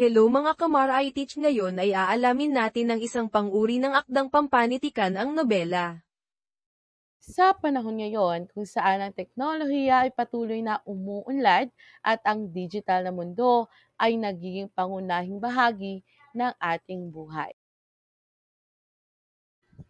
Hello mga kamara, I teach ngayon ay aalamin natin ng isang pang-uri ng akdang pampanitikan ang nobela. Sa panahon ngayon kung saan ang teknolohiya ay patuloy na umuunlad at ang digital na mundo ay nagiging pangunahing bahagi ng ating buhay.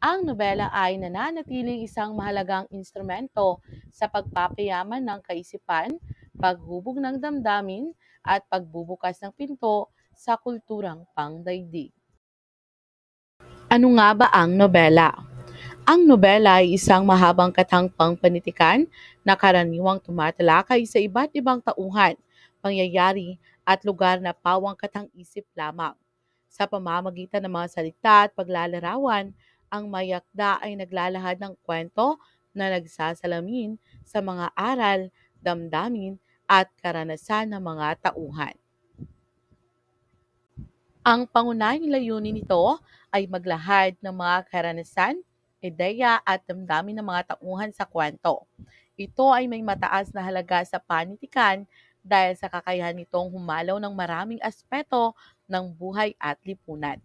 Ang nobela ay nananatiling isang mahalagang instrumento sa pagpapayaman ng kaisipan, paghubog ng damdamin, at pagbubukas ng pinto sa kulturang pangdaigdig. Ano nga ba ang nobela? Ang nobela ay isang mahabang katang pangpanitikan na karaniwang tumatalakay sa iba't ibang tauhan, pangyayari at lugar na pawang katang-isip lamang. Sa pamamagitan ng mga salita at paglalarawan, ang mayakda ay naglalahad ng kwento na nagsasalamin sa mga aral, damdamin at karanasan ng mga tauhan. Ang pangunahing layunin nito ay maglahad ng mga karanasan, ideya at damdamin ng mga tauhan sa kwento. Ito ay may mataas na halaga sa panitikan dahil sa kakayahan nitong humalaw ng maraming aspeto ng buhay at lipunan.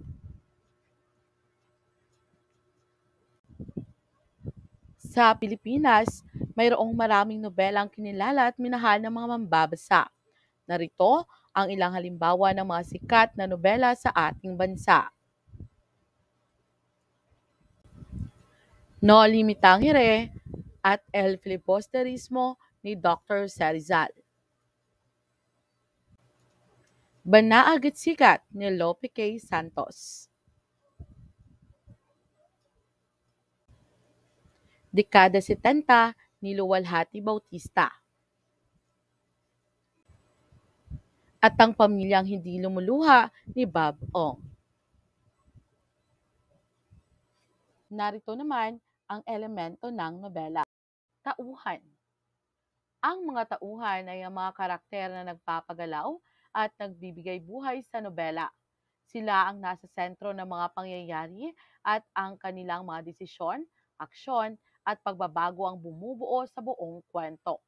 Sa Pilipinas, mayroong maraming nobelang kinilala at minahal ng mga mambabasa. Narito ang ilang halimbawa ng mga sikat na nobela sa ating bansa. No Limitangere at El Filibusterismo ni Dr. Sarizal. Banaag at Sikat ni Lope K. Santos. Dekada 70 ni Luwalhati Bautista. At ang Pamilyang Hindi Lumuluha ni Bob Ong. Narito naman ang elemento ng nobela. Tauhan. Ang mga tauhan ay ang mga karakter na nagpapagalaw at nagbibigay buhay sa nobela. Sila ang nasa sentro ng mga pangyayari at ang kanilang mga desisyon, aksyon at pagbabago ang bumubuo sa buong kwento.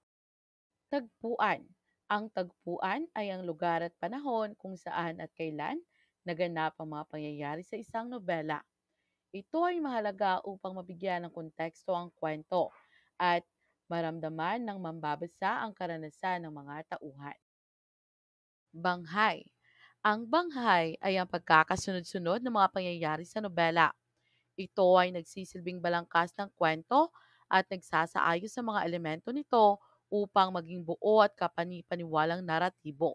Tagpuan. Ang tagpuan ay ang lugar at panahon kung saan at kailan naganap ang mga pangyayari sa isang nobela. Ito ay mahalaga upang mabigyan ng konteksto ang kwento at maramdaman ng mambabasa ang karanasan ng mga tauhan. Banghay. Ang banghay ay ang pagkakasunod-sunod ng mga pangyayari sa nobela. Ito ay nagsisilbing balangkas ng kwento at nagsasaayos sa mga elemento nito upang maging buo at kapani-paniwalang naratibo.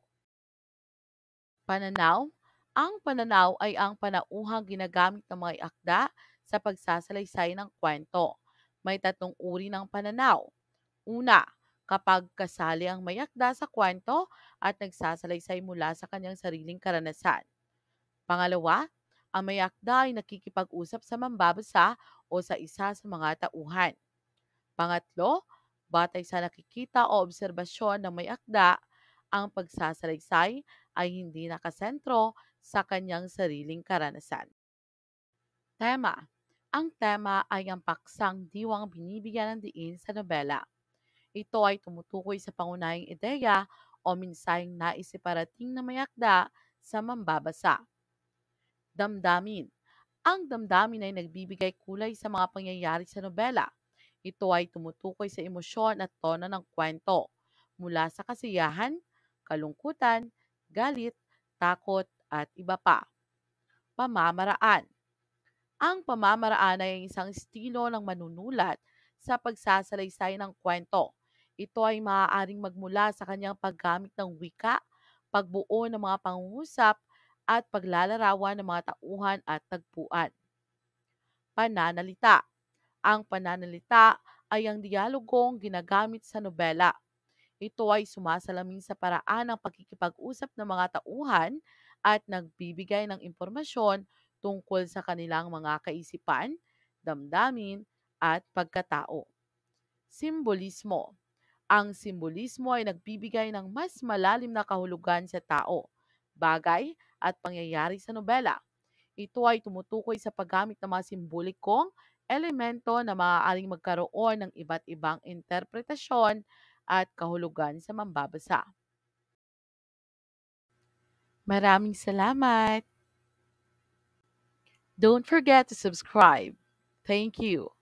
Pananaw. Ang pananaw ay ang panauhang ginagamit ng mga akda sa pagsasalaysay ng kwento. May tatlong uri ng pananaw. Una, kapag kasali ang may akda sa kwento at nagsasalaysay mula sa kanyang sariling karanasan. Pangalawa, ang may akda ay nakikipag-usap sa mambabasa o sa isa sa mga tauhan. Pangatlo, batay sa nakikita o obserbasyon ng may akda, ang pagsasalaysay ay hindi nakasentro sa kanyang sariling karanasan. Tema. Ang tema ay ang paksang diwang binibigyan ng diin sa nobela. Ito ay tumutukoy sa pangunahing ideya o mensaheng nais iparating na may akda sa mambabasa. Damdamin. Ang damdamin ay nagbibigay kulay sa mga pangyayari sa nobela. Ito ay tumutukoy sa emosyon at tono ng kwento, mula sa kasiyahan, kalungkutan, galit, takot, at iba pa. Pamamaraan. Ang pamamaraan ay isang estilo ng manunulat sa pagsasalaysay ng kwento. Ito ay maaaring magmula sa kanyang paggamit ng wika, pagbuo ng mga pangungusap, at paglalarawan ng mga tauhan at tagpuan. Pananalita. Ang pananalita ay ang dialogong ginagamit sa nobela. Ito ay sumasalamin sa paraan ng pagkikipag-usap ng mga tauhan at nagbibigay ng impormasyon tungkol sa kanilang mga kaisipan, damdamin, at pagkatao. Simbolismo. Ang simbolismo ay nagbibigay ng mas malalim na kahulugan sa tao, bagay, at pangyayari sa nobela. Ito ay tumutukoy sa paggamit ng mga simbolikong elemento na maaaring magkaroon ng iba't ibang interpretasyon at kahulugan sa mambabasa. Maraming salamat! Don't forget to subscribe. Thank you.